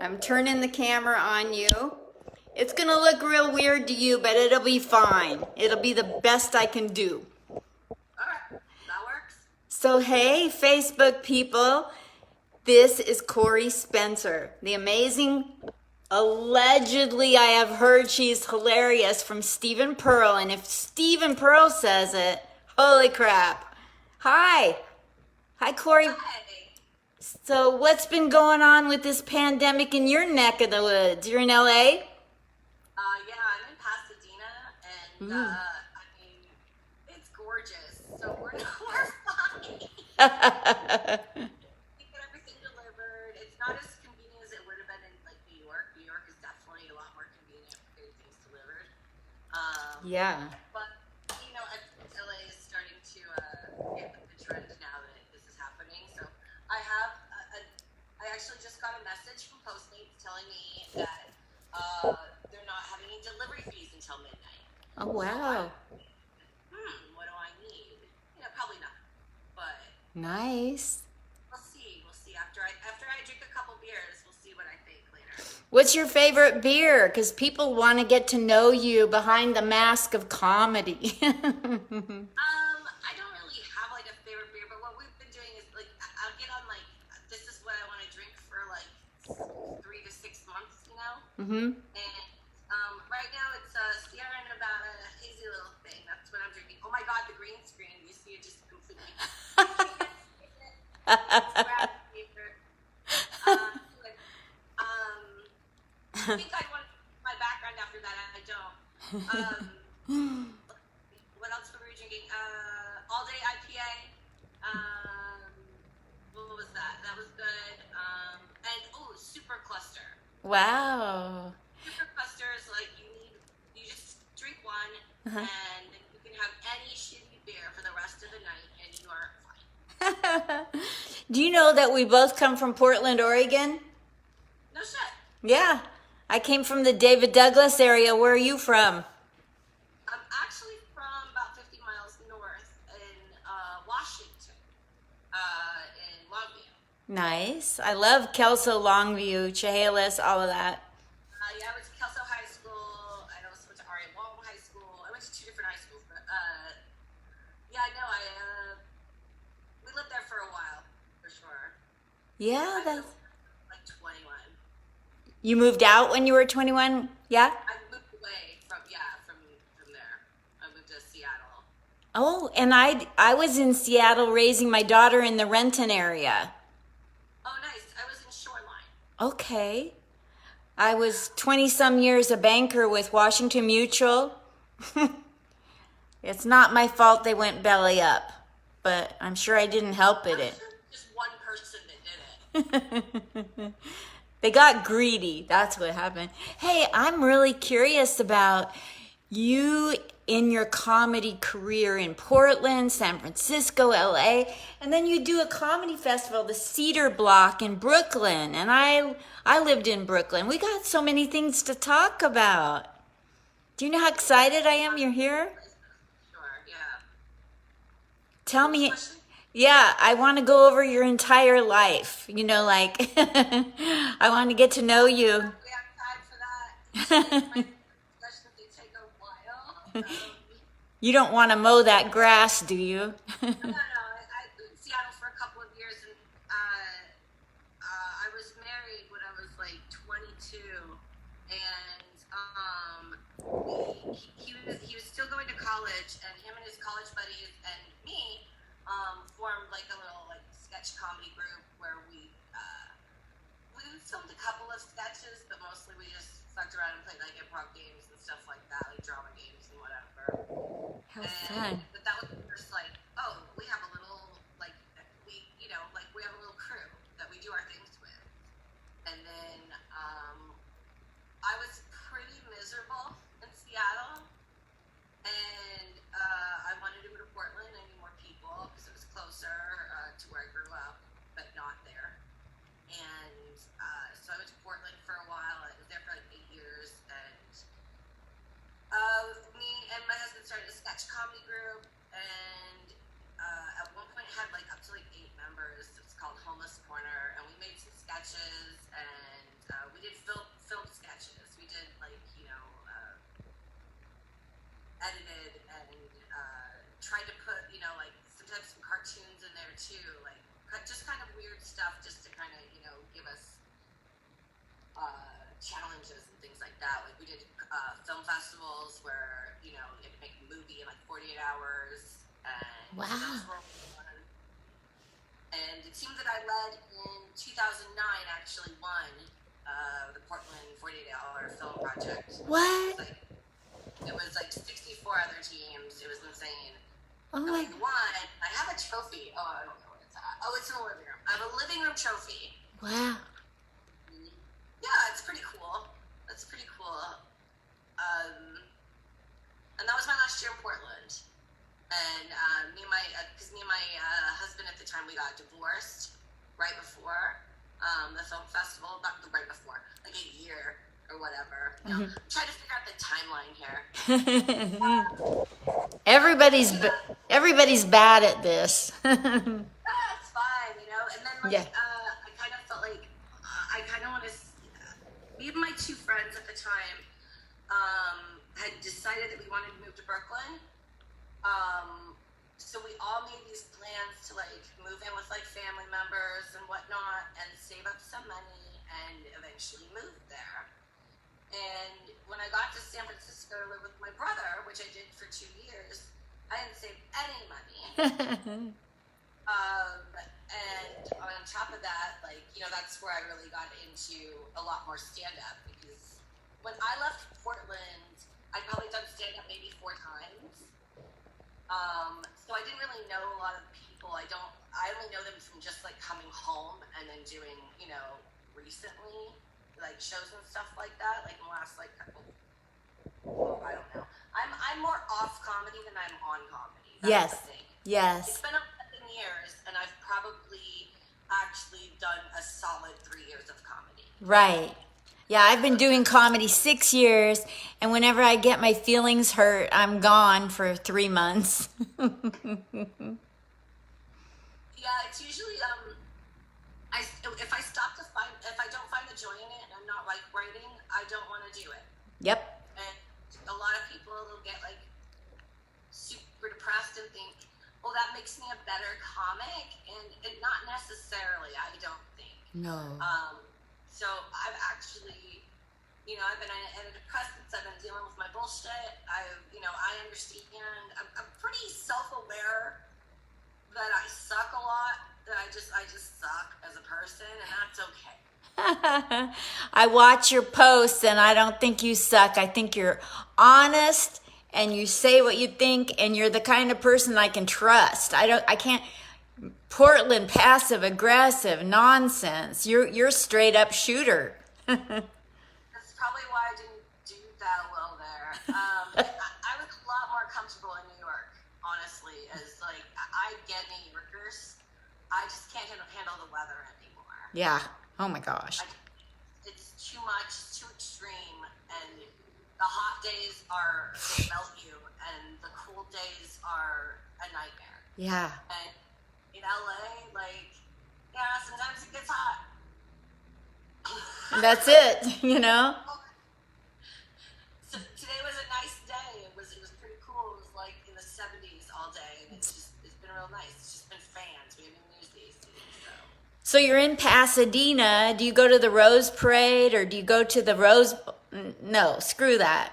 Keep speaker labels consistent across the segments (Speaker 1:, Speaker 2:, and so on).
Speaker 1: I'm turning the camera on you. It's gonna look real weird to you, but it'll be fine. It'll be the best I can do.
Speaker 2: Alright, that works.
Speaker 1: So hey, Facebook people, this is Coree Spencer, the amazing, allegedly I have heard she's hilarious from Stephen Pearl, and if Stephen Pearl says it, holy crap. Hi. Hi, Corey.
Speaker 2: Hi.
Speaker 1: So what's been going on with this pandemic in your neck of the woods? You're in LA?
Speaker 2: Yeah, I'm in Pasadena, and I mean, it's gorgeous. So we're fine. We get everything delivered. It's not as convenient as it would have been in like New York. New York is definitely a lot more convenient for getting things delivered.
Speaker 1: Yeah.
Speaker 2: But you know, LA is starting to get with the trend now that this is happening. So I have, I actually just got a message from Postmates telling me that they're not having any delivery fees until midnight.
Speaker 1: Oh, wow.
Speaker 2: So what do I need? You know, probably not. But
Speaker 1: Nice.
Speaker 2: we'll see. We'll see after I drink a couple beers. We'll see what I think later.
Speaker 1: What's your favorite beer? Because people want to get to know you behind the mask of comedy.
Speaker 2: I don't really have like a favorite beer, but what we've been doing is like I'll get on like this is what I want to drink for like 3 to 6 months, you know.
Speaker 1: Mm-hmm.
Speaker 2: And right now it's Sierra Nevada hazy little thing. That's what I'm drinking. Oh my God, the green screen! You see it just completely. I think I want my background after that. I don't. What else were we drinking? All day IPA. What was that? That was good. And super cluster.
Speaker 1: Wow.
Speaker 2: Super cluster is like you just drink one and you can have any shitty beer for the rest of the night and you are fine.
Speaker 1: Do you know that we both come from Portland, Oregon?
Speaker 2: No shit.
Speaker 1: Yeah. I came from the David Douglas area. Where are you from?
Speaker 2: I'm actually from about 50 miles north in Washington, in Longview.
Speaker 1: Nice. I love Kelso, Longview, Chehalis, all of that.
Speaker 2: Yeah, I went to Kelso High School. I also went to R.A. Walton High School. I went to 2 different high schools, but yeah, no, we lived there for a while, for sure.
Speaker 1: Yeah,
Speaker 2: I
Speaker 1: that's...
Speaker 2: was like 21.
Speaker 1: You moved out when you were 21? Yeah?
Speaker 2: I moved away from there. I moved to Seattle.
Speaker 1: Oh, and I was in Seattle raising my daughter in the Renton area.
Speaker 2: Oh, nice. I was in Shoreline.
Speaker 1: Okay. I was 20-some years a banker with Washington Mutual. It's not my fault they went belly up, but I'm sure I didn't help it.
Speaker 2: Just one person that did it.
Speaker 1: They got greedy. That's what happened. Hey, I'm really curious about you in your comedy career in Portland, San Francisco, LA, and then you do a comedy festival, the Cedar Block in Brooklyn, and I lived in Brooklyn. We got so many things to talk about. Do you know how excited I am you're here?
Speaker 2: Sure, yeah.
Speaker 1: Tell me. Yeah, I want to go over your entire life. You know, like, I want to get to know you.
Speaker 2: We have time for that. Especially if they take a while.
Speaker 1: You don't want to mow that grass, do you?
Speaker 2: No. I lived in Seattle for a couple of years, and I was married when I was like 22, and he was still going to college, and him and his college buddies and me formed like a little like sketch comedy group where we filmed a couple of sketches, but mostly we just fucked around and played like improv games and stuff like that, like drama games and whatever.
Speaker 1: How fun.
Speaker 2: But that was just like, oh, we have a little like we have a little crew that we do our things with. And then I was pretty miserable in Seattle, and I wanted to go to Portland. I knew more people because it was closer to where I grew up, but not there. And so I went to Portland for a while. I was there for like 8 years, and me and my husband started a sketch comedy group, and at one point had like up to like 8 members. It's called Homeless Corner, and we made some sketches sketches, and we did film sketches. We did like edited and tried to put like sometimes some cartoons in there too, like just kind of weird stuff, just to kind of give us challenges and things like that. Like we did film festivals where you had to make a movie in like 48 hours, and
Speaker 1: Wow.
Speaker 2: those were fun. And it seems that I led in 2009, actually won the Portland 48-hour film project.
Speaker 1: What?
Speaker 2: It was like 64 other teams. It was insane.
Speaker 1: Oh
Speaker 2: And
Speaker 1: my.
Speaker 2: we won. I have a trophy. Oh, I don't know where it's at. Oh, it's in the living room. I have a living room trophy.
Speaker 1: Wow.
Speaker 2: Yeah, it's pretty cool. That's pretty cool. And that was my last year in Portland. And me and my husband at the time, we got divorced right before the film festival. Not right before, like a year or whatever. I'm trying to figure out the timeline here.
Speaker 1: Everybody's bad at this.
Speaker 2: That's fine, And then
Speaker 1: Yeah.
Speaker 2: I kind of felt like I kind of want to. Me and my two friends at the time had decided that we wanted to move to Brooklyn. So we all made these plans to like move in with like family members and whatnot, and save up some money, and eventually move there. And when I got to San Francisco to live with my brother, which I did for 2 years, I didn't save any money. And on top of that, like, that's where I really got into a lot more stand-up, because when I left Portland, I'd probably done stand-up maybe 4 times. So I didn't really know a lot of people. I only know them from just like coming home and then doing, recently, like shows and stuff like that, like in the last like couple, I don't know. I'm more off comedy than I'm on comedy. That's
Speaker 1: Yes.
Speaker 2: the thing.
Speaker 1: Yes.
Speaker 2: It's been 11 years, and I've probably actually done a solid 3 years of comedy.
Speaker 1: Right. Yeah, I've been doing comedy 6 years, and whenever I get my feelings hurt, I'm gone for 3 months.
Speaker 2: Yeah, it's usually if I don't find the joy in it and I'm not like writing, I don't want to do it.
Speaker 1: Yep.
Speaker 2: And a lot of people will get like super depressed and think, well, that makes me a better comic, and not necessarily. I don't think.
Speaker 1: No.
Speaker 2: So I've actually, I've been antidepressants. I've been dealing with my bullshit. I understand. I'm pretty self-aware that I suck a lot. That I just suck as a person, and that's okay.
Speaker 1: I watch your posts, and I don't think you suck. I think you're honest, and you say what you think, and you're the kind of person I can trust. I can't. Portland, passive aggressive nonsense. You're straight up shooter.
Speaker 2: That's probably why I didn't do that well there. I was a lot more comfortable in New York, honestly, as like I get New Yorkers. I just can't handle the weather anymore.
Speaker 1: Yeah. Oh my gosh.
Speaker 2: It's too much, it's too extreme, and the hot days they melt you, and the cool days are a nightmare.
Speaker 1: Yeah.
Speaker 2: And in LA, yeah, sometimes it gets hot.
Speaker 1: That's it,
Speaker 2: So today was a nice day. It was pretty cool. It was like in the 70s all day, and it's been real nice. It's just been fans. We haven't used these things,
Speaker 1: So you're in Pasadena. Do you go to the Rose Parade, or do you go to the Rose? No, screw that.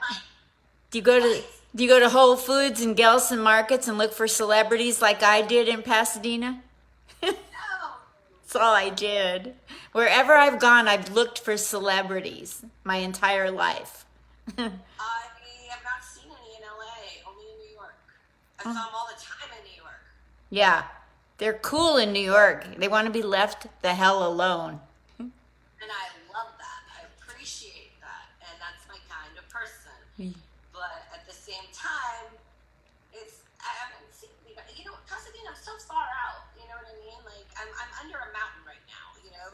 Speaker 1: Do you go to Whole Foods and Gelson Markets and look for celebrities like I did in Pasadena?
Speaker 2: No.
Speaker 1: That's all I did. Wherever I've gone, I've looked for celebrities my entire life.
Speaker 2: I have not seen any in LA, only in New York. I saw them all the time in New York.
Speaker 1: Yeah, they're cool in New York. They want to be left the hell alone.
Speaker 2: And I love that. I appreciate that. And that's my kind of person. But at the same time, I haven't seen, Pasadena's so far out. You know what I mean? Like, I'm under a mountain right now.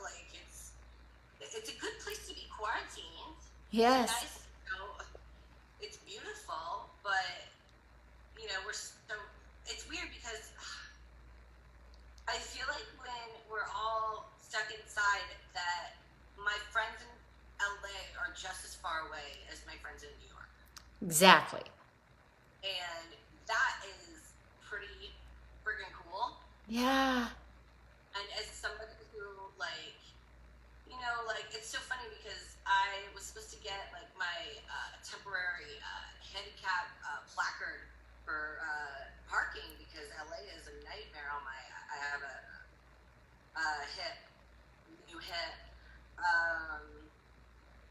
Speaker 2: Like, it's a good place to be quarantined.
Speaker 1: Yes.
Speaker 2: It's nice, it's beautiful, but, it's weird because I feel like when we're all stuck inside that
Speaker 1: Exactly.
Speaker 2: And that is pretty friggin' cool.
Speaker 1: Yeah.
Speaker 2: And as somebody who, like, like, it's so funny because I was supposed to get, like, my temporary handicap placard for parking because LA is a nightmare on my, I have new hip. Um,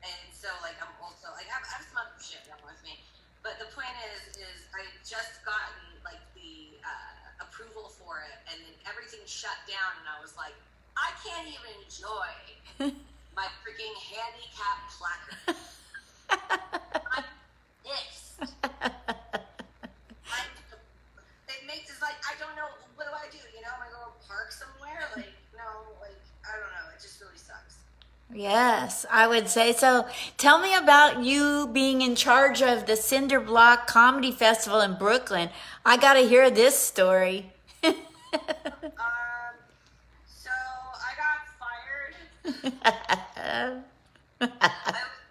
Speaker 2: and so, like, I'm also, like, I have some other shit wrong with me. But the point is I just gotten, like, the approval for it, and then everything shut down, and I was like, I can't even enjoy my freaking handicap placard. I'm pissed. It makes it's like I don't know what do I do. Am I going to park somewhere? Like no, like I don't know. It just really sucks.
Speaker 1: Yes, I would say so. Tell me about you being in charge of the Cinder Block Comedy Festival in Brooklyn. I got to hear this story.
Speaker 2: So I got fired. I was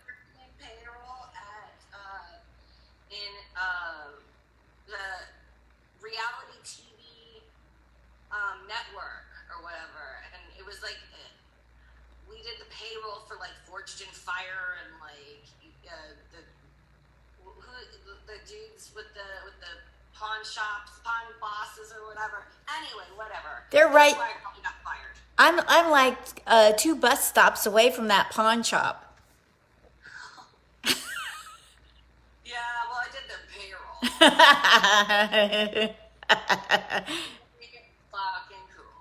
Speaker 2: working in payroll at in the reality TV network or whatever, and it was like we did the payroll for like Forged in Fire and like the dudes with the pawn shops, pawn bosses or whatever. Anyway, whatever.
Speaker 1: They're right.
Speaker 2: That's why I probably got fired.
Speaker 1: I'm like 2 bus stops away from that pawn shop.
Speaker 2: Yeah, well, I did their payroll. Fucking cool.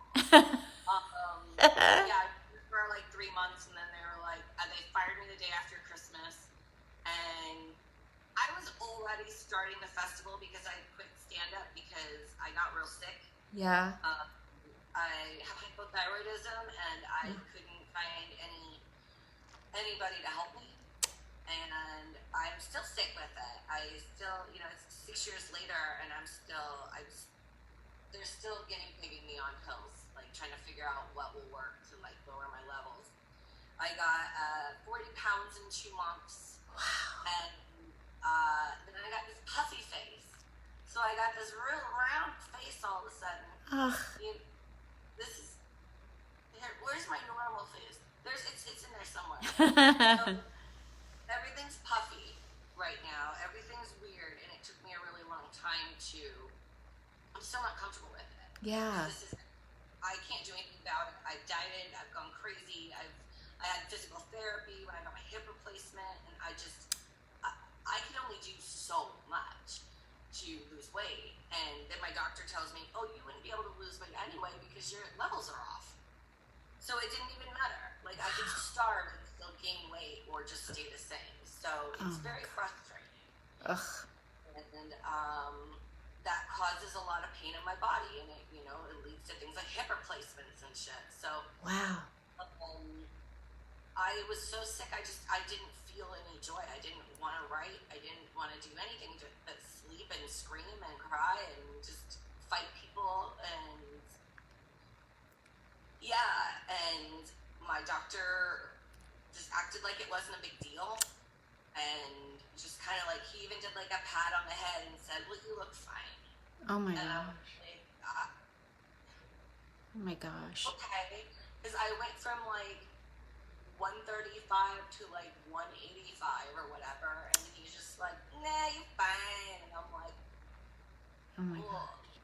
Speaker 2: Yeah, for like 3 months, and then they were like, they fired me the day after Christmas, and I was already starting the festival because I quit stand-up because I got real sick.
Speaker 1: Yeah.
Speaker 2: I have hypothyroidism, and I couldn't find anybody to help me, and I'm still sick with it. I still, it's 6 years later, and they're still guinea pigging me on pills, like trying to figure out what will work to like lower my levels. I got 40 pounds in 2 months.
Speaker 1: Wow.
Speaker 2: And then I got this puffy face. So I got this real round face all of a sudden.
Speaker 1: Ugh.
Speaker 2: This is where's my normal face? It's in there somewhere. So, everything's puffy right now. Everything's weird, and it took me a really long time to. I'm still not comfortable with it.
Speaker 1: Yeah.
Speaker 2: I can't do anything about it. I've dieted. I've gone crazy. I had physical therapy when I got my hip replacement, and I can only do so much to lose weight. And then my doctor tells me, oh, you wouldn't be able to lose weight anyway because your levels are off. So it didn't even matter. Like I could starve and still gain weight or just stay the same. So it's very frustrating.
Speaker 1: Ugh.
Speaker 2: And that causes a lot of pain in my body, and it leads to things like hip replacements and shit. So
Speaker 1: Wow.
Speaker 2: I was so sick. I didn't feel any joy. I didn't want to write. I didn't want to do anything but sleep and scream and cry and just fight people. And yeah, and my doctor just acted like it wasn't a big deal, and just kind of like he even did like a pat on the head and said, "Well, you look fine."
Speaker 1: Oh my
Speaker 2: And I
Speaker 1: gosh.
Speaker 2: was like,
Speaker 1: Oh my gosh.
Speaker 2: okay, because I went from like 135 to like 185 or whatever, and he's just like, nah, you're fine. And I'm like,
Speaker 1: Oh my
Speaker 2: well,
Speaker 1: gosh.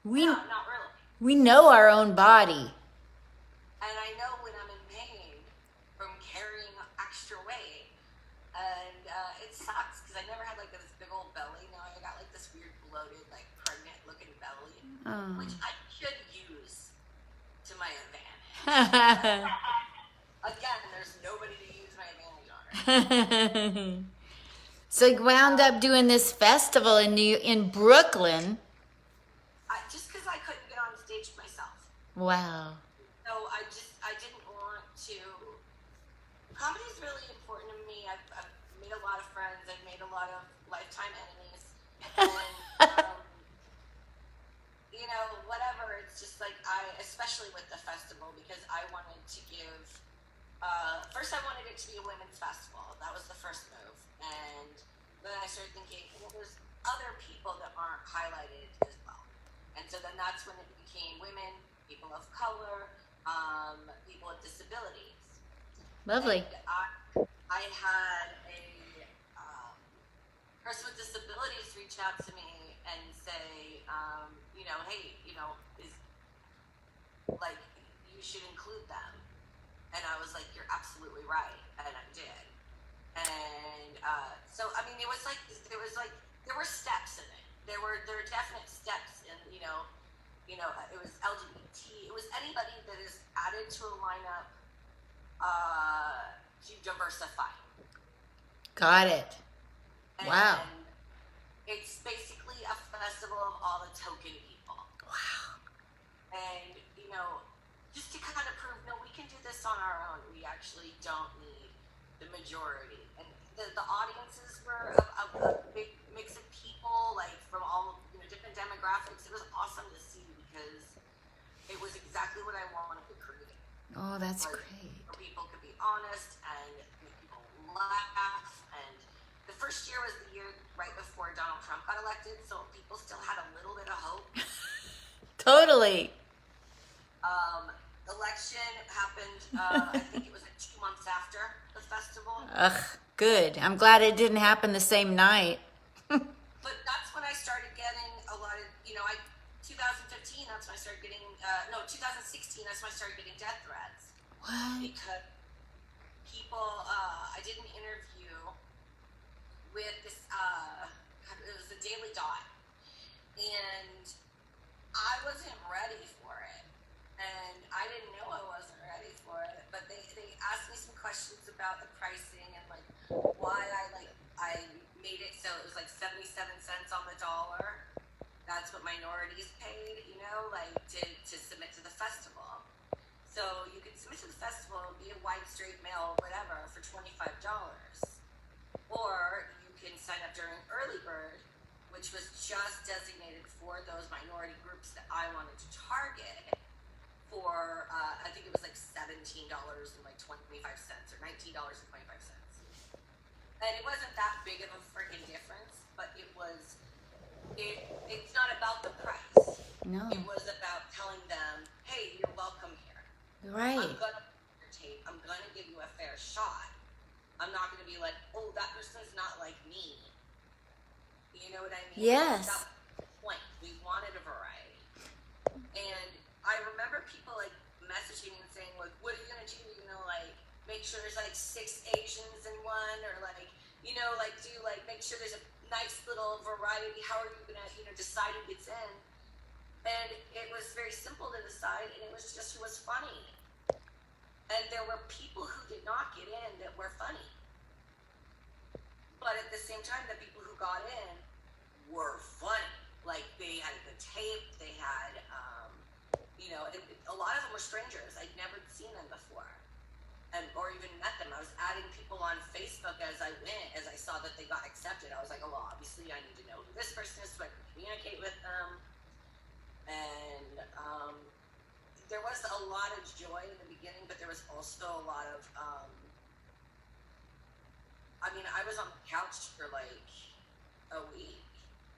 Speaker 2: no, not really.
Speaker 1: We know our own body.
Speaker 2: And I know when I'm in pain from carrying extra weight, and it sucks because I never had like this big old belly. Now I got like this weird bloated, like pregnant looking belly, which I should use to my advantage. Again, there's nobody to use my advantage on.
Speaker 1: So you wound up doing this festival in Brooklyn.
Speaker 2: Just because I couldn't get on stage myself.
Speaker 1: Wow.
Speaker 2: So I didn't want to. Comedy is really important to me. I've made a lot of friends. I've made a lot of lifetime enemies. And, whatever. It's just like especially with the festival, because I wanted to first I wanted it to be a women's festival. That was the first move. And then I started thinking, well, there's other people that aren't highlighted as well. And so then that's when it became women, people of color, people with disabilities.
Speaker 1: Lovely.
Speaker 2: And I had a person with disabilities reach out to me and say, hey, is like you should include them. And I was like, you're absolutely right, and I did. And so I mean, there were steps in it. There were definite steps in it was LGBT. It was anybody that is added to a lineup to diversify.
Speaker 1: Got it. Wow.
Speaker 2: And it's basically a festival of all the token people.
Speaker 1: Wow.
Speaker 2: And just to kind of prove, no, we can do this on our own. We actually don't need the majority. And the audiences were a big mix of people, like from all different demographics. It was awesome to see because it was exactly what I wanted to create.
Speaker 1: Oh, that's
Speaker 2: Like,
Speaker 1: great.
Speaker 2: where people could be honest and make people laugh. And the first year was the year right before Donald Trump got elected, so people still had a little bit of hope.
Speaker 1: Totally.
Speaker 2: Election happened, I think it was 2 months after the festival.
Speaker 1: Ugh, good. I'm glad it didn't happen the same night.
Speaker 2: But that's when I started getting a lot of, 2015, that's when I started getting, 2016, that's when I started getting death threats.
Speaker 1: What?
Speaker 2: Because people, I did an interview with this, it was the Daily Dot, and I wasn't ready for it. And I didn't know I wasn't ready for it, but they asked me some questions about the pricing and like why I made it so it was like 77 cents on the dollar. That's what minorities paid, to submit to the festival. So you could submit to the festival, be a white, straight male, whatever, for $25. Or you can sign up during early bird, which was just designated for those minority groups that I wanted to target. For I think it was like $17.25 or $19.25, and it wasn't that big of a freaking difference. But it's not about the price.
Speaker 1: No.
Speaker 2: It was about telling them, hey, you're welcome here.
Speaker 1: Right.
Speaker 2: I'm gonna your tape. I'm gonna give you a fair shot. I'm not gonna be like, oh, that person's not like me. You know what I mean?
Speaker 1: Yes.
Speaker 2: That was the point. We wanted a variety. And I remember people like messaging and saying, like, what are you gonna do? Make sure there's like 6 Asians in one, or make sure there's a nice little variety. How are you gonna, decide who gets in? And it was very simple to decide, and it was just who was funny. And there were people who did not get in that were funny. But at the same time, the people who got in were funny. Like, they had the tape, they had, and a lot of them were strangers. I'd never seen them before, or even met them. I was adding people on Facebook as I went, as I saw that they got accepted. I was like, oh, well, obviously I need to know who this person is so I can communicate with them. And there was a lot of joy in the beginning, but there was also a lot of, I was on the couch for like a week.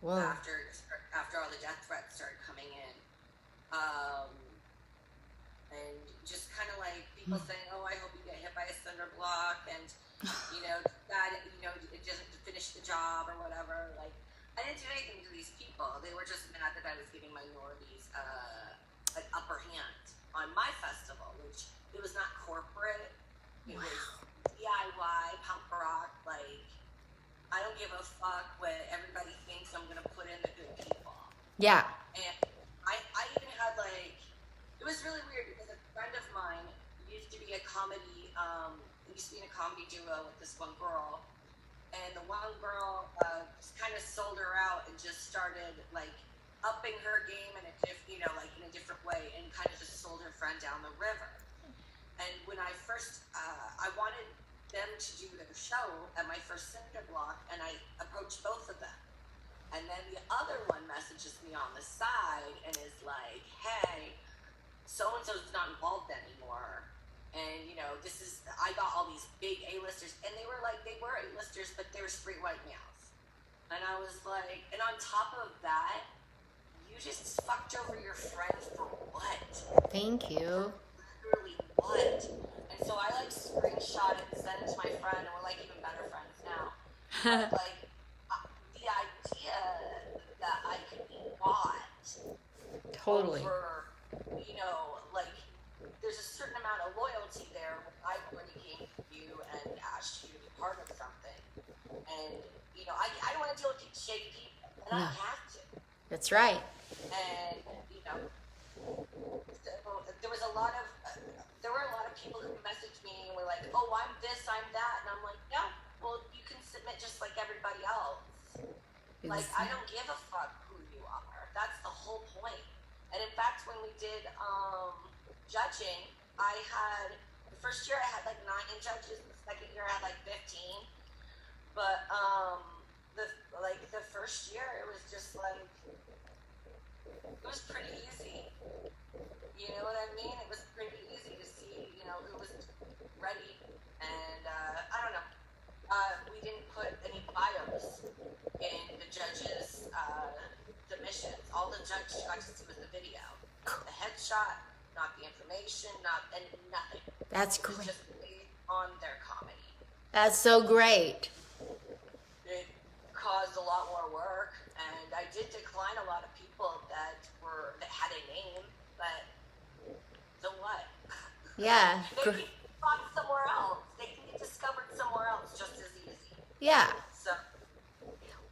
Speaker 1: Whoa.
Speaker 2: After all the death threats started coming in. And just kind of like people saying, oh, I hope you get hit by a cinder block, and that it doesn't finish the job or whatever. Like, I didn't do anything to these people. They were just mad that I was giving minorities an upper hand on my festival, which it was not corporate. It was DIY, punk rock. Like, I don't give a fuck what everybody thinks. I'm gonna put in the good people.
Speaker 1: Yeah.
Speaker 2: And I even had it was really weird because a friend of mine used to be in a comedy duo with this one girl, and the one girl just kind of sold her out and just started upping her game in a different way, and kind of just sold her friend down the river. And when I first I wanted them to do their show at my first cinder block, and I approached both of them. And then the other one messages me on the side and is like, hey, so-and-so's not involved anymore. And, I got all these big A-listers. And they were A-listers, but they were straight white males. And I was like, and on top of that, you just fucked over your friend for what?
Speaker 1: Thank you.
Speaker 2: Literally what? And so I like screenshot it and send it to my friend, and we're like even better friends now. But like the idea that I could be bought
Speaker 1: Totally.
Speaker 2: over, you know, like there's a certain amount of loyalty there. I already came to you and asked you to be part of something, and you know, I don't want to deal with shady people, and I have to.
Speaker 1: That's right.
Speaker 2: And you know, so there were a lot of people who messaged me and were like, "Oh, I'm this, I'm that," and I'm like, "No, well, you can submit just like everybody else. Like, I don't give a fuck who you are. That's the whole point." And in fact, when we did judging, I had the first year I had like 9 judges. The second year I had like 15. But the first year it was just like it was pretty easy. You know what I mean? It was pretty easy to see, you know, who was ready. And I don't know. We didn't put any bios in the judges' submissions. All the judge got to see was the video, not the headshot, not the information, nothing.
Speaker 1: That's
Speaker 2: It was
Speaker 1: great.
Speaker 2: just based on their comedy.
Speaker 1: That's so great.
Speaker 2: It caused a lot more work, and I did decline a lot of people that had a name, but so what?
Speaker 1: Yeah.
Speaker 2: They can get brought somewhere else. They can get discovered somewhere else just as easy.
Speaker 1: Yeah.
Speaker 2: So,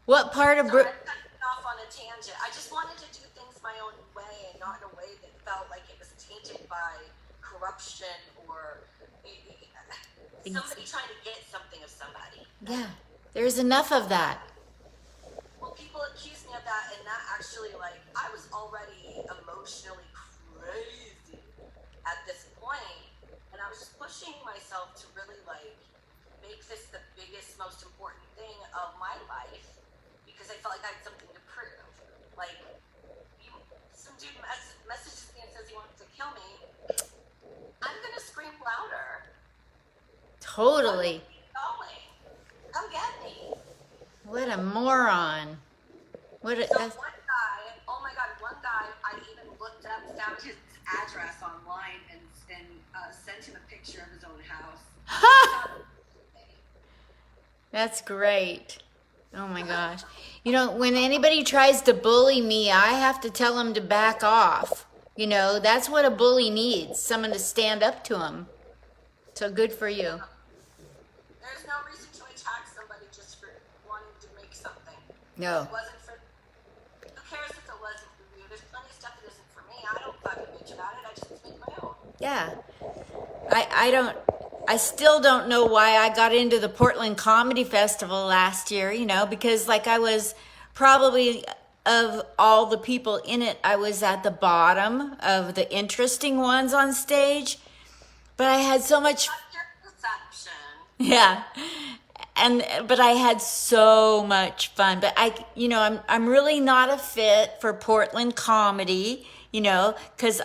Speaker 1: What part of
Speaker 2: sorry, I'm cutting off on a tangent. I just wanted to do things my own way and not in a way that felt like it was tainted by corruption or somebody trying to get something of somebody.
Speaker 1: Yeah. There's enough of that.
Speaker 2: Well, people accuse me of that, and that actually, like, I was already emotionally crazy at this point, and I was just pushing myself to really, like, make this the biggest, most important thing of my life, because I felt like I had something to prove. Like, some dude messages me and says he wants to kill me. I'm gonna scream louder.
Speaker 1: Totally.
Speaker 2: Keep going. Come get me.
Speaker 1: What a moron. What a,
Speaker 2: So
Speaker 1: that's,
Speaker 2: one guy, oh my God, one guy, I even looked up, found his address online and sent him a picture of his own house.
Speaker 1: that's great. Oh my gosh. You know, when anybody tries to bully me, I have to tell them to back off. You know, that's what a bully needs, someone to stand up to him. So good for you.
Speaker 2: There's no reason to attack somebody just for wanting to make something.
Speaker 1: No.
Speaker 2: It wasn't for, who cares if it wasn't for you? There's plenty of stuff that isn't for me. I don't fucking bitch about it. I just make my own.
Speaker 1: Yeah. I still don't know why I got into the Portland Comedy Festival last year, you know, because like I was probably of all the people in it, I was at the bottom of the interesting ones on stage. But I had so much,
Speaker 2: That's your perception.
Speaker 1: yeah. But I had so much fun. But I'm really not a fit for Portland comedy, you know, because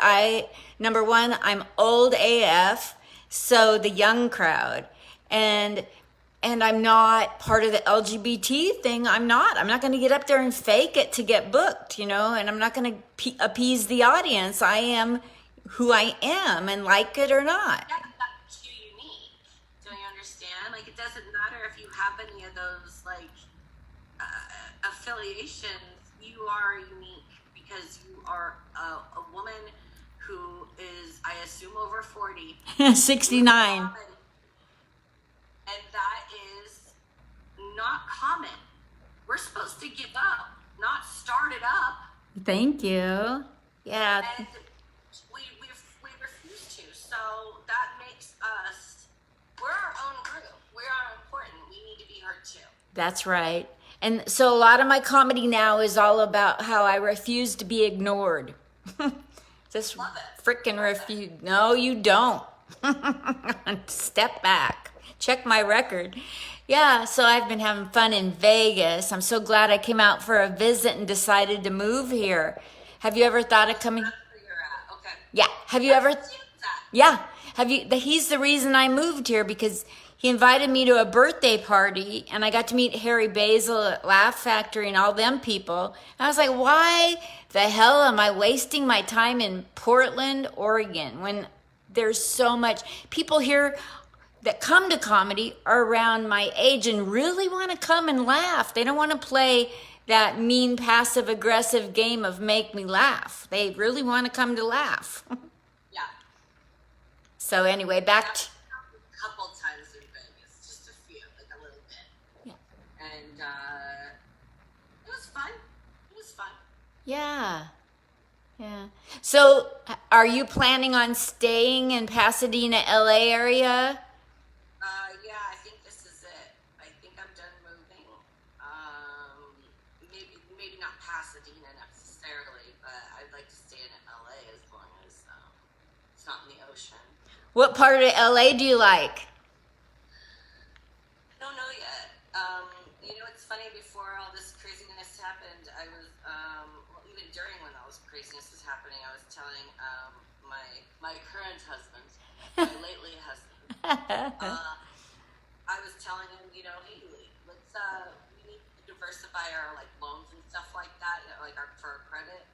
Speaker 1: number one, I'm old AF, so the young crowd, and I'm not part of the LGBT thing. I'm not going to get up there and fake it to get booked, you know, and I'm not going to appease the audience. I am who I am, and like it or not.
Speaker 2: Yeah, that's you unique. Do you understand? Like, it doesn't matter if you have any of those, like, affiliations. You are unique because you are a woman who is, I assume, over 40.
Speaker 1: 69.
Speaker 2: And that is not common. We're supposed to give up, not start it up.
Speaker 1: Thank you. Yeah.
Speaker 2: And we refuse to. So that makes us, we're our own group. We are important. We need to be heard too.
Speaker 1: That's right. And so a lot of my comedy now is all about how I refuse to be ignored. Just
Speaker 2: Love it.
Speaker 1: freaking refuse. No, you don't. Step back. Check my record. Yeah, so I've been having fun in Vegas. I'm so glad I came out for a visit and decided to move here. Have you ever thought of coming?
Speaker 2: That's where you're at. Okay.
Speaker 1: Yeah. Have you ever?
Speaker 2: Let's use that.
Speaker 1: Yeah. Have you? He's the reason I moved here because he invited me to a birthday party, and I got to meet Harry Basil at Laugh Factory and all them people. And I was like, why the hell am I wasting my time in Portland, Oregon, when there's so much people here that come to comedy are around my age and really want to come and laugh. They don't want to play that mean passive aggressive game of make me laugh. They really want to come to laugh.
Speaker 2: Yeah.
Speaker 1: So anyway, back to
Speaker 2: A couple times in Vegas, just a few, like a little bit.
Speaker 1: Yeah.
Speaker 2: And it was fun. It was fun.
Speaker 1: Yeah. Yeah. So are you planning on staying in Pasadena, LA area?
Speaker 2: Yeah, I think this is it. I think I'm done moving. Maybe not Pasadena necessarily, but I'd like to stay in LA as long as it's not in the ocean.
Speaker 1: What part of LA do you like?
Speaker 2: I don't know yet. It's funny. Before all this craziness happened, I was even during when all this craziness was happening, I was telling my current husband, my lately husband. I was telling him, hey, let's we need to diversify our like loans and stuff like that, like for our credit.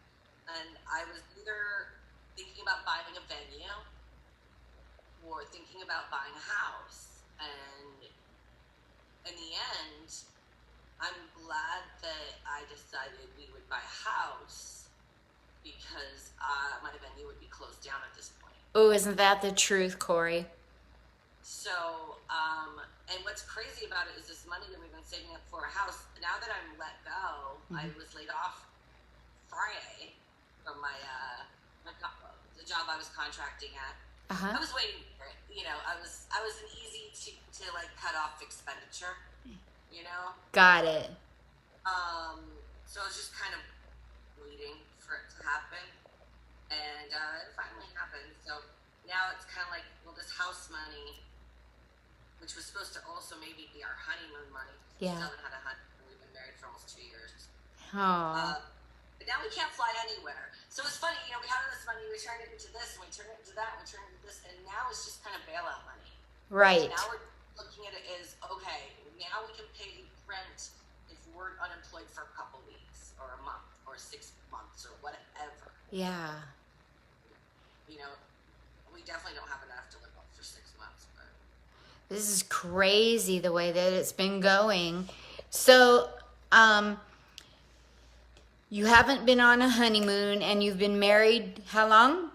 Speaker 2: And I was either thinking about buying a venue or thinking about buying a house. And in the end, I'm glad that I decided we would buy a house because my venue would be closed down at this point.
Speaker 1: Oh, isn't that the truth, Corey?
Speaker 2: So, and what's crazy about it is this money that we've been saving up for a house. Now that I'm let go, I was laid off Friday from the job I was contracting at. I was waiting for it. I was an easy to like cut off expenditure.
Speaker 1: Got it.
Speaker 2: So I was just kind of waiting for it to happen, and it finally happened. So now it's kind of like, well, this house money, which was supposed to also maybe be our honeymoon money.
Speaker 1: Yeah.
Speaker 2: We still haven't had a honeymoon. We've been married for almost 2 years.
Speaker 1: Oh.
Speaker 2: But now we can't fly anywhere. So it's funny, we had all this money, we turned it into this, and we turned it into that, and we turned it into this, and now it's just kind of bailout money.
Speaker 1: Right.
Speaker 2: Now we're looking at it as, okay, now we can pay rent if we're unemployed for a couple weeks, or a month, or 6 months, or whatever.
Speaker 1: Yeah.
Speaker 2: We definitely don't have enough to live off for 6 months, but
Speaker 1: This is crazy the way that it's been going. So, you haven't been on a honeymoon and you've been married how long?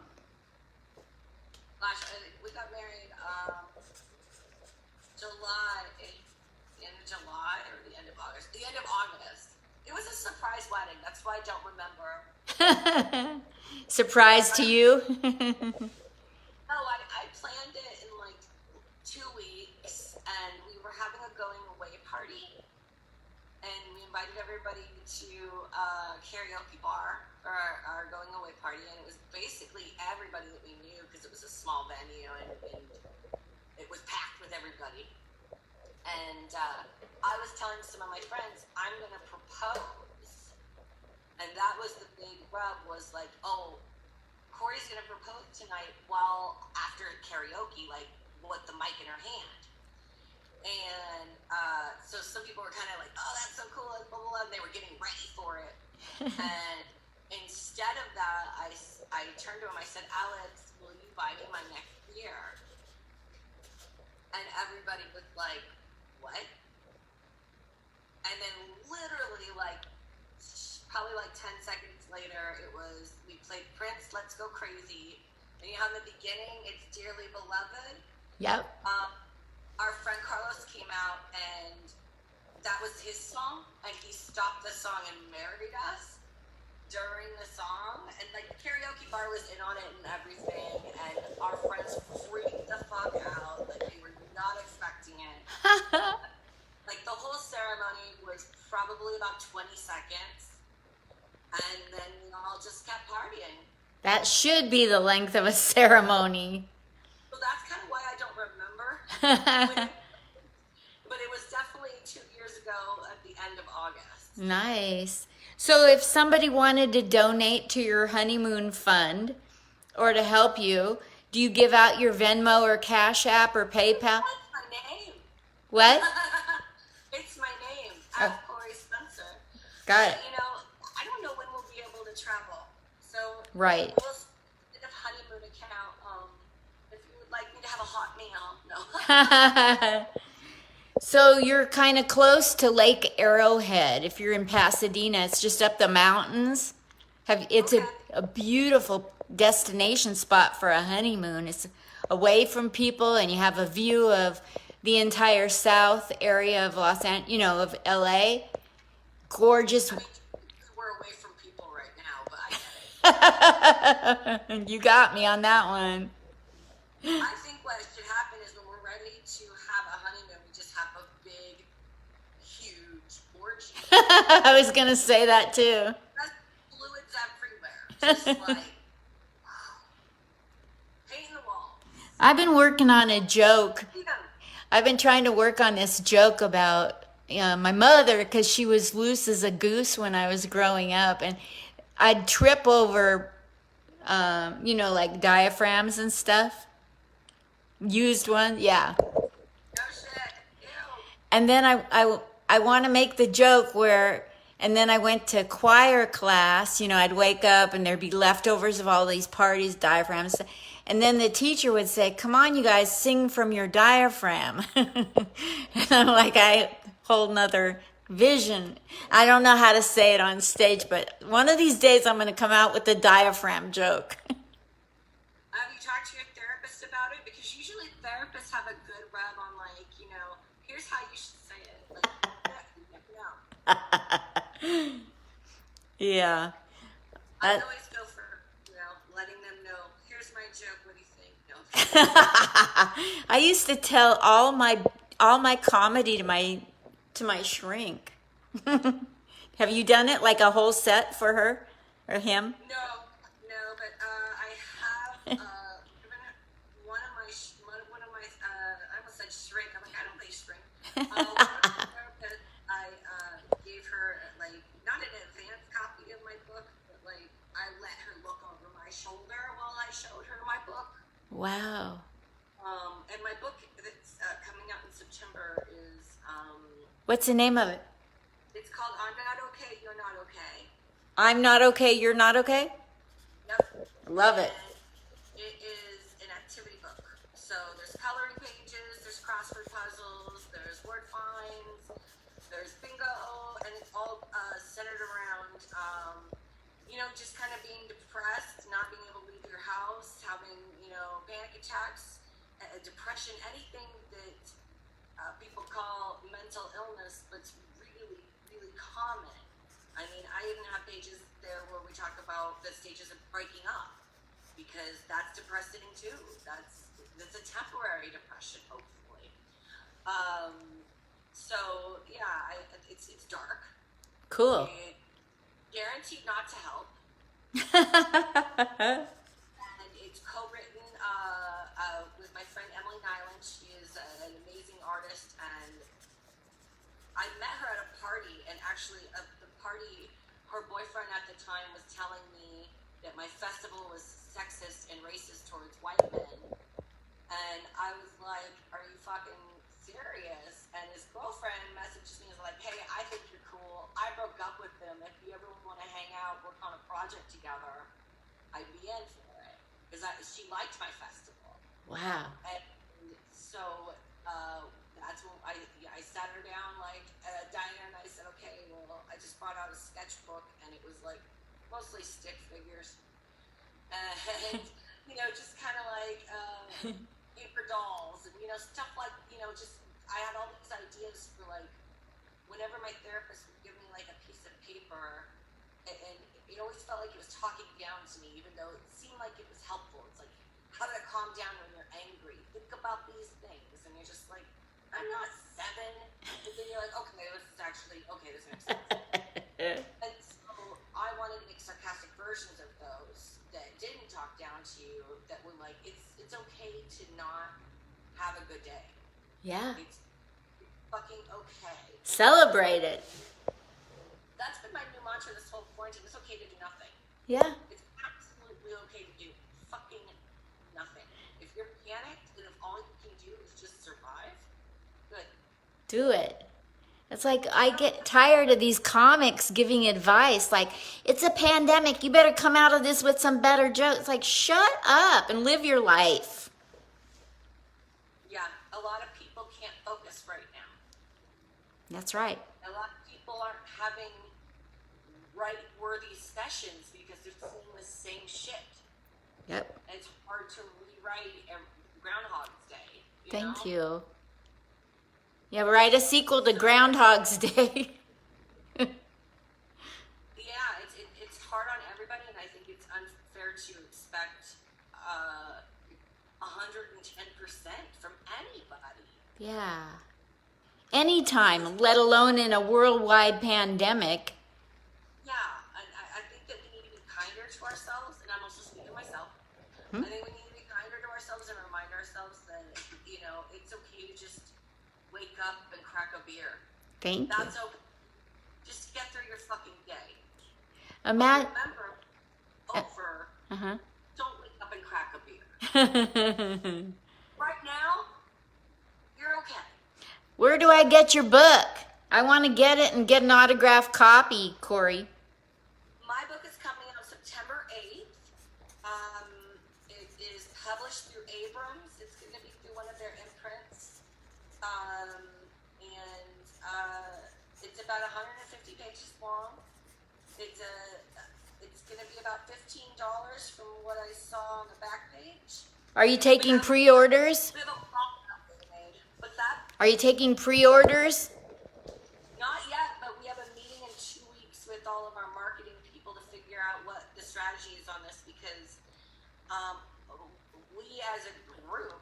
Speaker 2: gosh, we got married the end of July or the end of August. The end of August. It was a surprise wedding. That's why I don't remember.
Speaker 1: Surprise to you?
Speaker 2: No, I planned it in like 2 weeks, and we were having a going away party, and we invited everybody to a karaoke bar for our going away party, and it was basically everybody that we knew because it was a small venue, and it was packed with everybody. And I was telling some of my friends, I'm going to propose. And that was the big rub, was like, oh, Coree's going to propose tonight while after karaoke, like with the mic in her hand. And so some people were kind of like, oh, that's so cool, and blah, blah, blah, and they were getting ready for it. And instead of that, I turned to him, I said, Alex, will you buy me my next beer? And everybody was like, what? And then literally probably 10 seconds later, we played Prince, Let's Go Crazy. And you know how in the beginning, it's Dearly Beloved?
Speaker 1: Yep.
Speaker 2: Our friend Carlos came out, and that was his song, and he stopped the song and married us during the song. And the karaoke bar was in on it and everything, and our friends freaked the fuck out. They were not expecting it. The whole ceremony was probably about 20 seconds, and then we all just kept partying.
Speaker 1: That should be the length of a ceremony.
Speaker 2: So that's kind of why I don't remember. But it was definitely 2 years ago at the end of August.
Speaker 1: Nice. So if somebody wanted to donate to your honeymoon fund or to help you, do you give out your Venmo or Cash App or PayPal?
Speaker 2: What's my name?
Speaker 1: What?
Speaker 2: It's my name,
Speaker 1: Oh,
Speaker 2: Corey Spencer.
Speaker 1: got
Speaker 2: But
Speaker 1: it.
Speaker 2: I don't know when we'll be able to travel. So
Speaker 1: Right.
Speaker 2: we'll set a honeymoon account. If you would like me to have a hot meal, no.
Speaker 1: So you're kind of close to Lake Arrowhead. If you're in Pasadena, it's just up the mountains. It's
Speaker 2: Okay.
Speaker 1: a beautiful destination spot for a honeymoon. It's away from people, and you have a view of the entire south area of of LA. Gorgeous.
Speaker 2: I mean, we're away from people right now, but I get it.
Speaker 1: You got me on that one.
Speaker 2: I think what should happen is when we're ready to have a honeymoon, we just have a big, huge orgy.
Speaker 1: I was gonna say that too.
Speaker 2: That's fluids everywhere. Just like, paint in the wall.
Speaker 1: I've been working on a joke.
Speaker 2: Yeah.
Speaker 1: I've been trying to work on this joke about my mother because she was loose as a goose when I was growing up, and I'd trip over, like diaphragms and stuff. Used one, yeah.
Speaker 2: No shit. Ew.
Speaker 1: And then I want to make the joke where, and then I went to choir class. I'd wake up and there'd be leftovers of all these parties, diaphragms. And then the teacher would say, "Come on, you guys, sing from your diaphragm." And I'm like, whole nother vision. I don't know how to say it on stage, but one of these days I'm going to come out with the diaphragm joke.
Speaker 2: Have you talked to your therapist about it? Because usually therapists have a good rub on, here's how you should say it. No.
Speaker 1: Yeah.
Speaker 2: I
Speaker 1: Uh,
Speaker 2: always go for, letting them know, here's my joke, what do you think? No.
Speaker 1: I used to tell all my comedy to my shrink. Have you done it like a whole set for her or him?
Speaker 2: No, but I have given one of my I almost said shrink. I'm like, I don't play shrink. One of my therapists, I gave her not an advanced copy of my book, but I let her look over my shoulder while I showed her my book.
Speaker 1: Wow.
Speaker 2: And my book that's coming out in September is
Speaker 1: What's the name of it?
Speaker 2: it's called I'm Not Okay, You're Not Okay.
Speaker 1: I'm not okay, you're not okay?
Speaker 2: Yep.
Speaker 1: Love it.
Speaker 2: And it is an activity book. So there's coloring pages, there's crossword puzzles, there's word finds, there's bingo, and it's all centered around, just kind of being depressed, not being able to leave your house, having, panic attacks, depression, anything that people call mental illness, but it's really, really common. I mean, I even have pages there where we talk about the stages of breaking up, because that's depressing too. That's a temporary depression, hopefully. So yeah, it's dark.
Speaker 1: Cool.
Speaker 2: It's guaranteed not to help, and it's co-written with my friend Emily Nyland. She is an amazing artist, and I met her at a party, and actually at the party, her boyfriend at the time was telling me that my festival was sexist and racist towards white men. And I was like, are you fucking serious? And his girlfriend messages me and is like, hey, I think you're cool. I broke up with him. If you ever want to hang out, work on a project together, I'd be in for it. Because she liked my festival.
Speaker 1: Wow.
Speaker 2: And so that's when I sat her down diner, and I said, okay, well, I just brought out a sketchbook, and it was mostly stick figures, and just kind of paper dolls, and stuff just I had all these ideas for whenever my therapist would give me a piece of paper, and it always felt like it was talking down to me, even though it seemed like it was helpful. It's like, how to calm down when you're angry. Think about these things, and you're just like, I'm not 7. But then you're like, okay, this is actually, okay, this makes sense. And so I wanted to make sarcastic versions of those that didn't talk down to you, that were it's okay to not have a good day.
Speaker 1: Yeah.
Speaker 2: It's fucking okay.
Speaker 1: Celebrate it.
Speaker 2: That's been my new mantra this whole quarantine. It's okay to do nothing.
Speaker 1: Yeah.
Speaker 2: It's absolutely okay to do fucking nothing. If you're panicked and if all you can do is just survive, good.
Speaker 1: Do it. It's like I get tired of these comics giving advice like, it's a pandemic, you better come out of this with some better jokes. Like, shut up and live your life.
Speaker 2: Yeah, a lot of people can't focus right now.
Speaker 1: That's right.
Speaker 2: A lot of people aren't having right-worthy sessions because they're seeing the same shit.
Speaker 1: Yep.
Speaker 2: And it's hard to rewrite Groundhog's Day.
Speaker 1: Thank you. Yeah, write a sequel to Groundhog's Day.
Speaker 2: Yeah, it's hard on everybody, and I think it's unfair to expect 110% from anybody.
Speaker 1: Yeah. Anytime, let alone in a worldwide pandemic.
Speaker 2: Yeah, and I think that we need to be kinder to ourselves, and I'm also speaking to myself. I think we need to be kinder to ourselves and remind ourselves that, it's okay to just wake up and crack a beer.
Speaker 1: Thank
Speaker 2: That's
Speaker 1: you.
Speaker 2: okay. Just get through your fucking day.
Speaker 1: Imagine.
Speaker 2: Remember, don't wake up and crack a beer. Right now, you're okay.
Speaker 1: Where do I get your book? I want to get it and get an autographed copy, Corey.
Speaker 2: My book is coming out September 8th. It is published through Abrams. It's going to be through one of their imprints. It's about 150 pages long. It's going to be about $15 from what I saw on the back page.
Speaker 1: Are you taking pre-orders?
Speaker 2: We have a mock-up they made. What's that?
Speaker 1: Are you taking pre-orders?
Speaker 2: Not yet, but we have a meeting in 2 weeks with all of our marketing people to figure out what the strategy is on this because we as a group,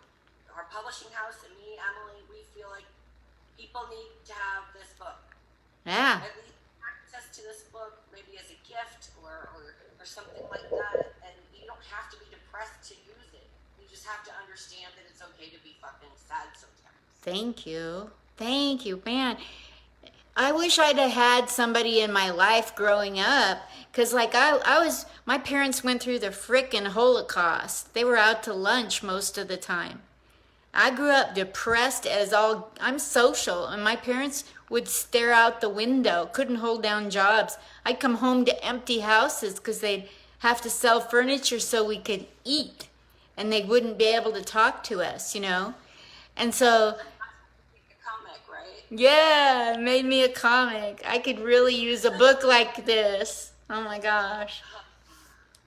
Speaker 2: our publishing house and me, Emily, we feel like people need to have this book.
Speaker 1: Yeah.
Speaker 2: At least access to this book, maybe as a gift or something like that. And you don't have to be depressed to use it. You just have to understand that it's okay to be fucking sad sometimes.
Speaker 1: Thank you. Thank you, man. I wish I'd have had somebody in my life growing up, because my parents went through the frickin' Holocaust. They were out to lunch most of the time. I grew up depressed I'm social, and my parents would stare out the window, couldn't hold down jobs. I'd come home to empty houses because they'd have to sell furniture so we could eat, and they wouldn't be able to talk to us, And so,
Speaker 2: Comic, right?
Speaker 1: yeah, it made me a comic. I could really use a book like this. Oh my gosh.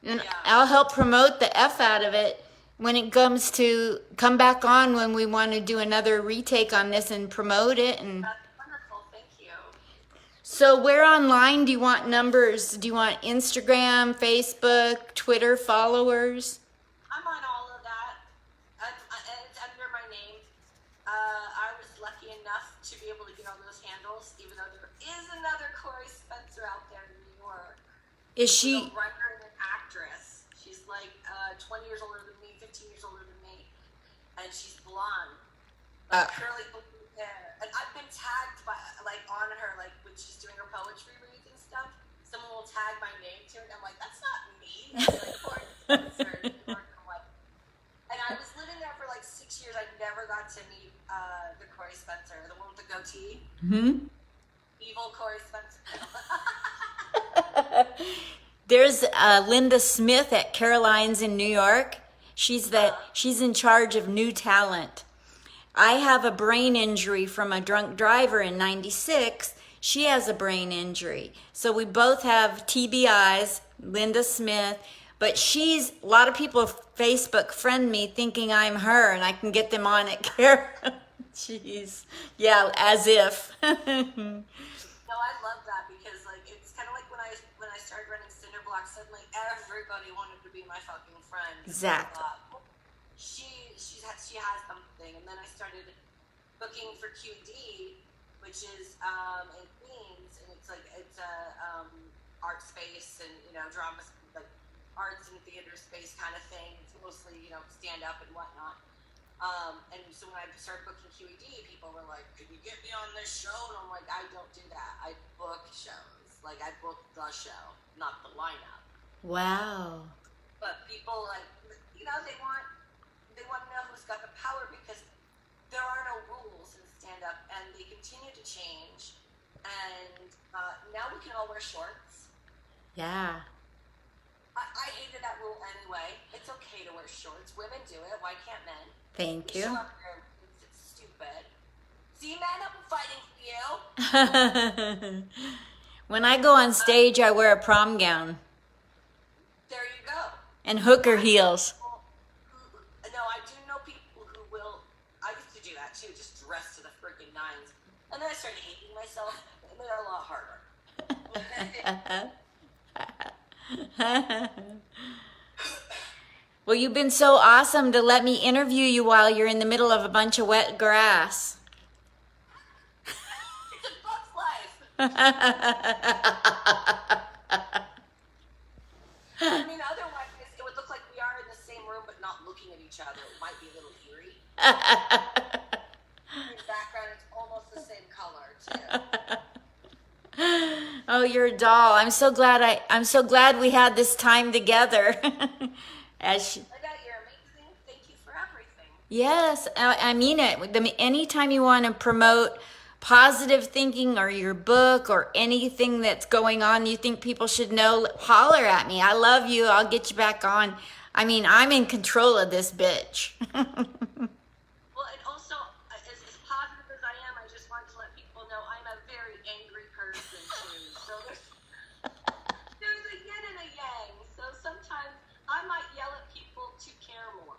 Speaker 1: And I'll help promote the F out of it when it comes to come back on when we want to do another retake on this and promote it. And
Speaker 2: That's wonderful. Thank you.
Speaker 1: so where online do you want numbers? Do you want Instagram, Facebook, Twitter followers?
Speaker 2: I'm on all of that. And it's under my name. I was lucky enough to be able to get all those handles, even though there is another Coree Spencer out there in New York.
Speaker 1: Is
Speaker 2: She's
Speaker 1: she?
Speaker 2: a writer and an actress. She's like 20 years older than me, 15 years older than me. And she's blonde. Like curly blue hair. And I've been tagged on her, when she's doing her poetry reads and stuff. Someone will tag my name to it. And I'm like, that's not me. That's like Coree Spencer. And I was living there for 6 years. I never got to meet the Coree Spencer, the one with the goatee.
Speaker 1: Mm-hmm.
Speaker 2: Evil Coree Spencer.
Speaker 1: There's Linda Smith at Caroline's in New York. She's in charge of new talent. I have a brain injury from a drunk driver in '96. She has a brain injury. So we both have TBIs, Linda Smith, but a lot of people Facebook friend me thinking I'm her and I can get them on at Carol. Jeez. Yeah, as if.
Speaker 2: No, I love that because it's kind of like when I started running Cinderblock, suddenly everybody wanted to be my fucking friend.
Speaker 1: Exactly.
Speaker 2: She has something, and then I started booking for QD, which is in Queens, and it's a art space and drama, arts and theater space kind of thing. It's mostly stand up and whatnot. And so when I started booking QED, people were like, "Can you get me on this show?" And I'm like, "I don't do that. I book shows. I book the show, not the lineup."
Speaker 1: Wow.
Speaker 2: But people they want to know who's got the power because there are no rules in stand up, and they can continue to change, and now we can all wear shorts.
Speaker 1: Yeah.
Speaker 2: I hated that rule anyway. It's okay to wear shorts. Women do it. Why can't men?
Speaker 1: Thank
Speaker 2: Show
Speaker 1: you.
Speaker 2: up your boobs. It's stupid. See, man, I'm fighting for you.
Speaker 1: When I go on stage, I wear a prom gown
Speaker 2: There you go.
Speaker 1: and hooker heels.
Speaker 2: No, I do know people who will. I used to do that too, just dress to the freaking nines. And then I started hating myself. It made it a lot harder.
Speaker 1: Well, you've been so awesome to let me interview you while you're in the middle of a bunch of wet grass.
Speaker 2: It's a bug's life. I mean, otherwise, it would look like we are in the same room but not looking at each other. It might be a little eerie. In the background, it's almost the same color, too.
Speaker 1: Oh, you're a doll. I'm so glad we had this time together.
Speaker 2: I bet you're amazing. Thank you for everything.
Speaker 1: Yes, I mean it. Anytime you want to promote positive thinking or your book or anything that's going on you think people should know, holler at me. I love you. I'll get you back on. I mean, I'm in control of this bitch.
Speaker 2: Well, and also, as positive as I am, I just want to let people know I'm a very angry person, too. So there's a yin and a yang. So sometimes I might yell at people to care more.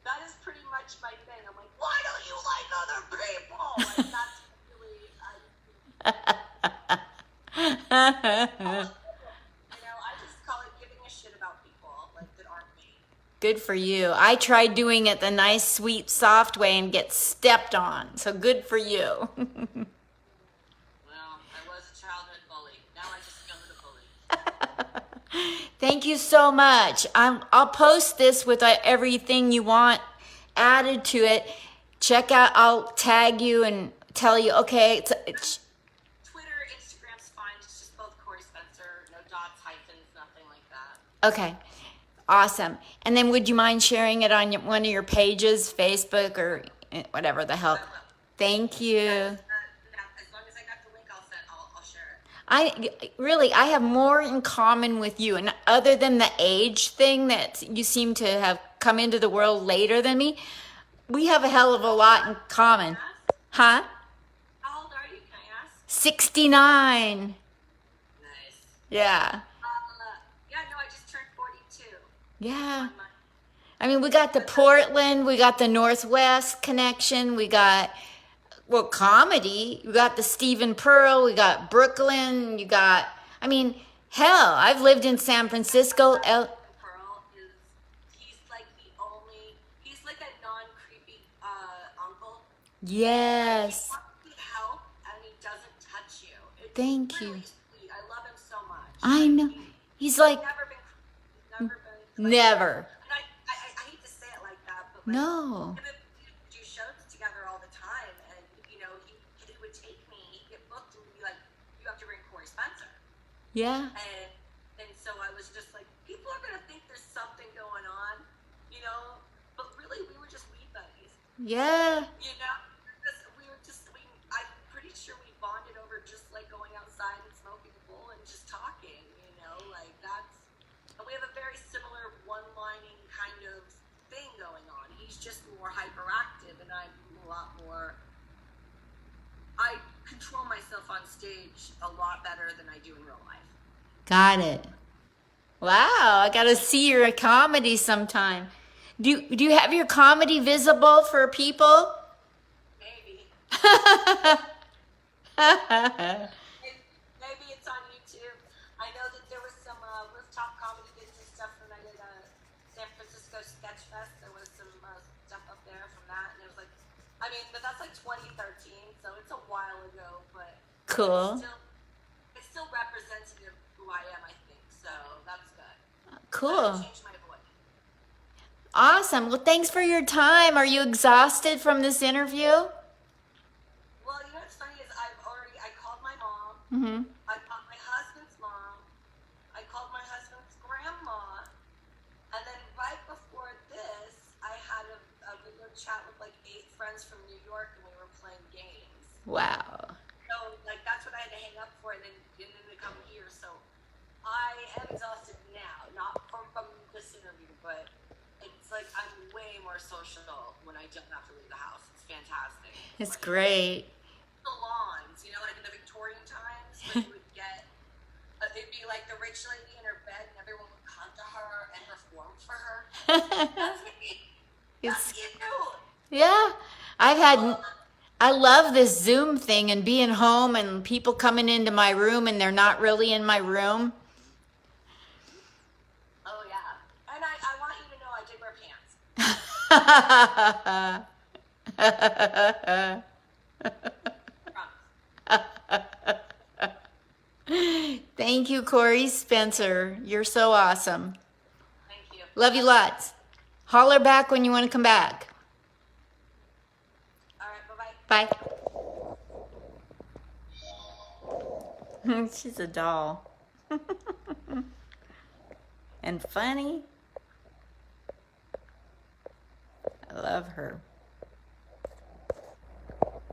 Speaker 2: That is pretty much my thing. I'm like, why don't you like other people? Like, that's really, I just call it giving a shit about people, like, that aren't me.
Speaker 1: Good for you. I tried doing it the nice, sweet, soft way and get stepped on. So good for you.
Speaker 2: Well, I was a childhood bully. Now I just go to bully.
Speaker 1: Thank you so much. I'll post this with everything you want added to it. Check out, I'll tag you and tell you, okay, it's
Speaker 2: Twitter, Instagram's fine. It's just both Corey Spencer, no dots, hyphens, nothing like that.
Speaker 1: okay. Awesome. And then would you mind sharing it on one of your pages, Facebook or whatever the hell?
Speaker 2: I will.
Speaker 1: Thank you.
Speaker 2: As long as I got the link all set, I'll share it.
Speaker 1: I have more in common with you. And other than the age thing that you seem to have come into the world later than me, we have a hell of a lot in common. Huh?
Speaker 2: How old are you, can I ask?
Speaker 1: 69.
Speaker 2: Nice.
Speaker 1: Yeah.
Speaker 2: Yeah, no, I just turned 42.
Speaker 1: Yeah. I mean, we got the Portland, we got the Northwest connection, we got, well, comedy. We got the Stephen Pearl, we got Brooklyn, you got, I mean, hell, I've lived in San Francisco.
Speaker 2: Pearl he's like a non-creepy uncle.
Speaker 1: Yes.
Speaker 2: He wants to help and he doesn't touch you. It's
Speaker 1: Thank
Speaker 2: really
Speaker 1: you.
Speaker 2: sweet. I love him so much.
Speaker 1: I know. He's like,
Speaker 2: He's never been.
Speaker 1: never.
Speaker 2: And I hate to say it like that, but like,
Speaker 1: No.
Speaker 2: we do shows together all the time, and he would take me, he'd get booked, and be like, "You have to bring Corey Spencer,"
Speaker 1: Yeah.
Speaker 2: and so I was just like, people are gonna think there's something going on, but really we were just weed buddies,
Speaker 1: Yeah.
Speaker 2: because I'm pretty sure we bonded over just like going outside and smoking a bowl and just talking, like that's. And we have a very similar one-lining kind of thing going on. He's just more hyperactive, and I'm a lot more. I control myself on stage a lot better than I do in real life.
Speaker 1: Got it. Wow, I gotta see your comedy sometime. Do you have your comedy visible for people?
Speaker 2: Maybe. Maybe it's on YouTube. I know that there was some rooftop comedy gigs and stuff when I did San Francisco Sketch Fest. There was some stuff up there from that, and it was like, but that's like 2013, so it's a while ago. But
Speaker 1: Cool.
Speaker 2: it's still representative of who I am, I think. So that's good.
Speaker 1: Cool.
Speaker 2: I changed my voice.
Speaker 1: Awesome. Well, thanks for your time. Are you exhausted from this interview?
Speaker 2: Well, what's funny is I called my mom.
Speaker 1: Mm-hmm.
Speaker 2: I called my husband's mom. I called my husband's grandma. And then right before this, I had a video chat with like 8 friends from New York, and we were playing games.
Speaker 1: Wow.
Speaker 2: am exhausted now, not from this interview, but it's like I'm way more social when I don't have to leave the house. It's fantastic.
Speaker 1: It's
Speaker 2: Like,
Speaker 1: great.
Speaker 2: the lawns, you know, like in the Victorian times, when you would get, it'd be like the rich lady in her bed and everyone would come to her and perform for her. That's me. That's
Speaker 1: It's,
Speaker 2: you.
Speaker 1: yeah. I love this Zoom thing and being home and people coming into my room and they're not really in my room.
Speaker 2: Oh, yeah. And I want you to know I did wear pants. Promise.
Speaker 1: Thank you, Corey Spencer. You're so awesome.
Speaker 2: Thank you.
Speaker 1: Love you lots. Holler back when you want to come back.
Speaker 2: All right, bye-bye.
Speaker 1: Bye. She's a doll. And funny. I love her.